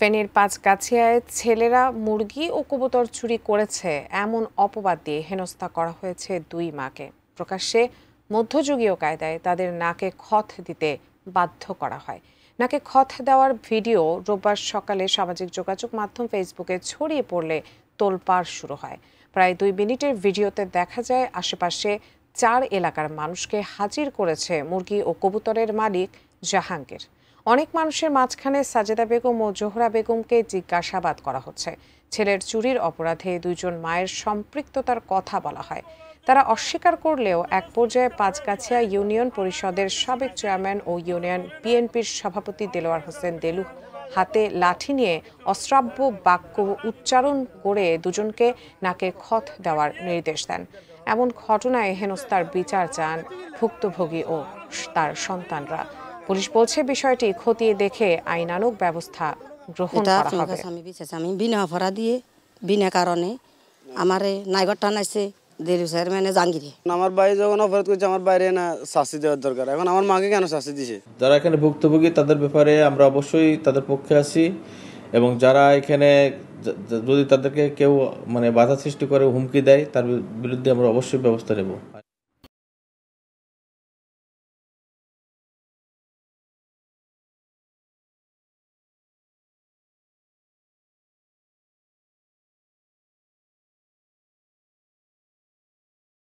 ফেনীর পাঁচগাছিয়ায় ছেলেরা মুরগি ও কবুতর চুরি করেছে এমন অপবাদ দিয়ে হেনস্থা করা হয়েছে দুই মাকে। প্রকাশ্যে মধ্যযুগীয় কায়দায় তাদের নাকে খত দিতে বাধ্য করা হয়। নাকে খত দেওয়ার ভিডিও রোববার সকালে সামাজিক যোগাযোগ মাধ্যম ফেসবুকে ছড়িয়ে পড়লে তোলপাড় শুরু হয়। প্রায় 2 মিনিটের ভিডিওতে দেখা যায় আশেপাশে 4 এলাকার মানুষকে হাজির করেছে মুরগি ও কবুতরের মালিক জাহাঙ্গীর। অনেক মানুষের মাঝখানে সাজেদা বেগম ও জোহরা বেগমকে জিজ্ঞাসাবাদ করা হচ্ছে। ছেলের চুরির অপরাধে 2 জন মায়ের সম্পৃক্ততার কথা বলা হয়। তারা অস্বীকার করলেও এক পর্যায়ে পাঁচগাছিয়া ইউনিয়ন পরিষদের সাবেক চেয়ারম্যান ও ইউনিয়ন বিএনপির সভাপতি দেলোয়ার হোসেন দেলু হাতে লাঠি নিয়ে অশ্রাব্য বাক্য উচ্চারণ করে দুজনকে নাকে খত দেওয়ার নির্দেশ দেন। এমন ঘটনায় হেনস্থার বিচার চান ভুক্তভোগী ও তার সন্তানরা। পুলিশ বলছে বিষয়টি খতিয়ে দেখে আইনানুগ ব্যবস্থা গ্রহণ করা হবে। আমি বিনা অপরাধী বিনা কারণে আমারে নাইগরটা নাইছে দেলু চেয়ারম্যানে জাহাঙ্গীরে। আমার ভাই যখন অপরাধ করছে আমার বাইরে না শাস্তি দেওয়ার দরকার। এখন আমার মাকে কেন শাস্তি দিছে? যারা এখানে ভুক্তভোগী তাদের ব্যাপারে আমরা অবশ্যই তাদের পক্ষে আছি, এবং যারা এখানে যদি তাদেরকে কেউ বাধা সৃষ্টি করে হুমকি দেয় তার বিরুদ্ধে আমরা অবশ্যই ব্যবস্থা নেব।